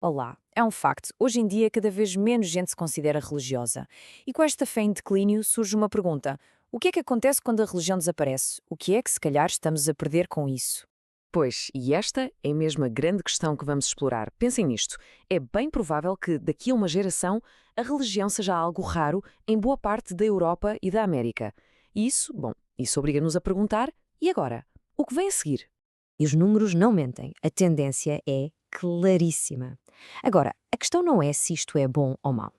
Olá, é um facto. Hoje em dia, cada vez menos gente se considera religiosa. E com esta fé em declínio, surge uma pergunta: o que é que acontece quando a religião desaparece? O que é que, se calhar, estamos a perder com isso? Pois, e esta é mesmo a grande questão que vamos explorar. Pensem nisto. É bem provável que, daqui a uma geração, a religião seja algo raro em boa parte da Europa e da América. E isso obriga-nos a perguntar: e agora? O que vem a seguir? E os números não mentem. A tendência é claríssima. Agora, a questão não é se isto é bom ou mau.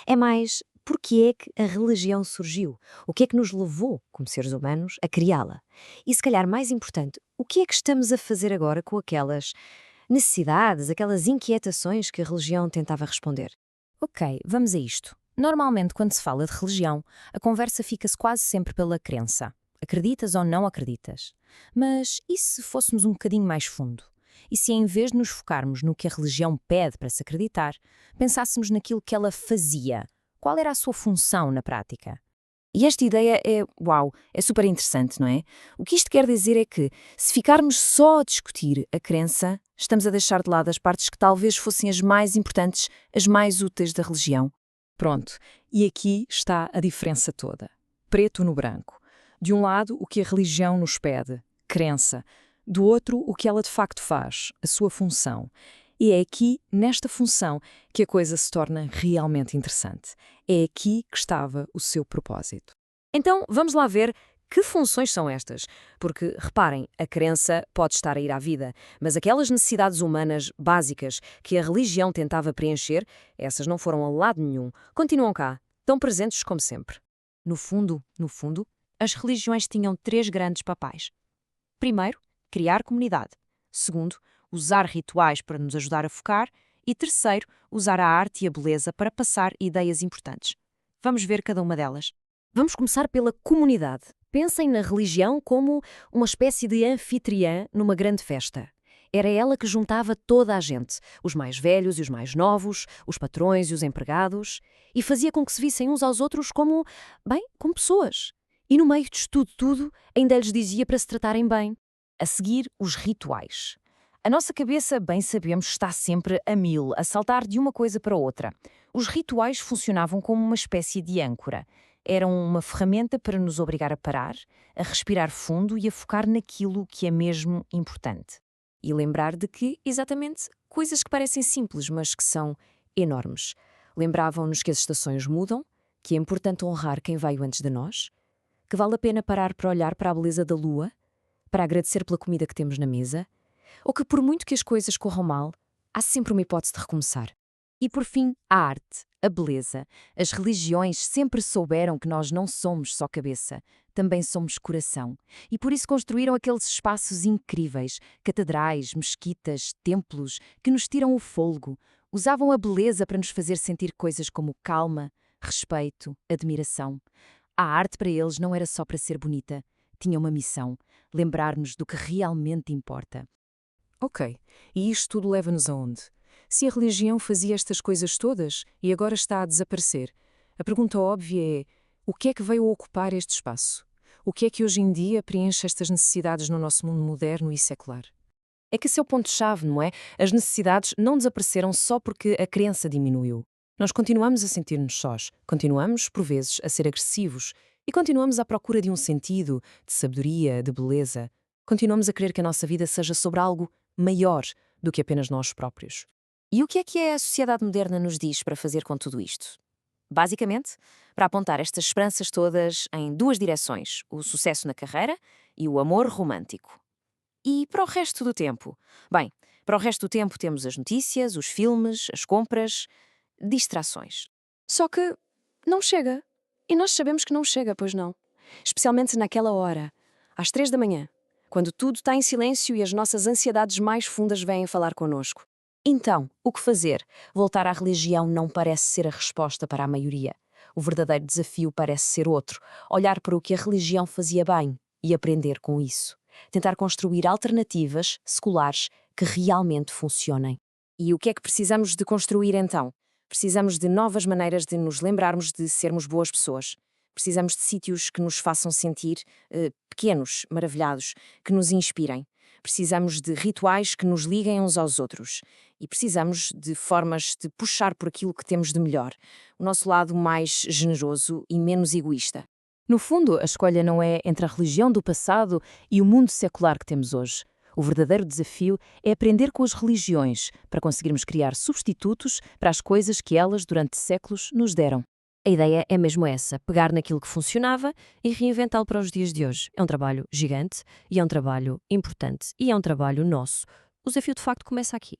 É mais porque é que a religião surgiu? O que é que nos levou, como seres humanos, a criá-la? E se calhar mais importante, o que é que estamos a fazer agora com aquelas necessidades, aquelas inquietações que a religião tentava responder? Ok, vamos a isto. Normalmente, quando se fala de religião, a conversa fica-se quase sempre pela crença. Acreditas ou não acreditas? Mas e se fôssemos um bocadinho mais fundo? E se em vez de nos focarmos no que a religião pede para se acreditar, pensássemos naquilo que ela fazia? Qual era a sua função na prática? E esta ideia é super interessante, não é? O que isto quer dizer é que, se ficarmos só a discutir a crença, estamos a deixar de lado as partes que talvez fossem as mais importantes, as mais úteis da religião. Pronto, e aqui está a diferença toda. Preto no branco. De um lado, o que a religião nos pede, crença. Do outro, o que ela de facto faz, a sua função. E é aqui, nesta função, que a coisa se torna realmente interessante. É aqui que estava o seu propósito. Então, vamos lá ver que funções são estas. Porque, reparem, a crença pode estar a ir à vida, mas aquelas necessidades humanas básicas que a religião tentava preencher, essas não foram a lado nenhum. Continuam cá, tão presentes como sempre. No fundo, as religiões tinham três grandes papéis. Primeiro, criar comunidade. Segundo, usar rituais para nos ajudar a focar. E terceiro, usar a arte e a beleza para passar ideias importantes. Vamos ver cada uma delas. Vamos começar pela comunidade. Pensem na religião como uma espécie de anfitriã numa grande festa. Era ela que juntava toda a gente, os mais velhos e os mais novos, os patrões e os empregados, e fazia com que se vissem uns aos outros como pessoas. E no meio de tudo, ainda lhes dizia para se tratarem bem. A seguir, os rituais. A nossa cabeça, bem sabemos, está sempre a mil, a saltar de uma coisa para outra. Os rituais funcionavam como uma espécie de âncora. Eram uma ferramenta para nos obrigar a parar, a respirar fundo e a focar naquilo que é mesmo importante. E lembrar de que, exatamente, coisas que parecem simples, mas que são enormes. Lembravam-nos que as estações mudam, que é importante honrar quem veio antes de nós, que vale a pena parar para olhar para a beleza da lua, para agradecer pela comida que temos na mesa, ou que por muito que as coisas corram mal, há sempre uma hipótese de recomeçar. E por fim, a arte, a beleza. As religiões sempre souberam que nós não somos só cabeça, também somos coração. E por isso construíram aqueles espaços incríveis, catedrais, mesquitas, templos, que nos tiram o fôlego. Usavam a beleza para nos fazer sentir coisas como calma, respeito, admiração. A arte para eles não era só para ser bonita, tinha uma missão, lembrar-nos do que realmente importa. Ok, e isto tudo leva-nos aonde? Se a religião fazia estas coisas todas e agora está a desaparecer, a pergunta óbvia é: o que é que veio a ocupar este espaço? O que é que hoje em dia preenche estas necessidades no nosso mundo moderno e secular? É que esse é o ponto-chave, não é? As necessidades não desapareceram só porque a crença diminuiu. Nós continuamos a sentir-nos sós, continuamos, por vezes, a ser agressivos e continuamos à procura de um sentido, de sabedoria, de beleza. Continuamos a querer que a nossa vida seja sobre algo maior do que apenas nós próprios. E o que é a sociedade moderna nos diz para fazer com tudo isto? Basicamente, para apontar estas esperanças todas em duas direções: o sucesso na carreira e o amor romântico. E para o resto do tempo? Bem, para o resto do tempo temos as notícias, os filmes, as compras, distrações. Só que não chega. E nós sabemos que não chega, pois não. Especialmente naquela hora, às 3 da manhã, quando tudo está em silêncio e as nossas ansiedades mais fundas vêm falar connosco. Então, o que fazer? Voltar à religião não parece ser a resposta para a maioria. O verdadeiro desafio parece ser outro: olhar para o que a religião fazia bem e aprender com isso. Tentar construir alternativas seculares que realmente funcionem. E o que é que precisamos de construir então? Precisamos de novas maneiras de nos lembrarmos de sermos boas pessoas. Precisamos de sítios que nos façam sentir pequenos, maravilhados, que nos inspirem. Precisamos de rituais que nos liguem uns aos outros. E precisamos de formas de puxar por aquilo que temos de melhor, o nosso lado mais generoso e menos egoísta. No fundo, a escolha não é entre a religião do passado e o mundo secular que temos hoje. O verdadeiro desafio é aprender com as religiões para conseguirmos criar substitutos para as coisas que elas, durante séculos, nos deram. A ideia é mesmo essa, pegar naquilo que funcionava e reinventá-lo para os dias de hoje. É um trabalho gigante e é um trabalho importante e é um trabalho nosso. O desafio de facto começa aqui.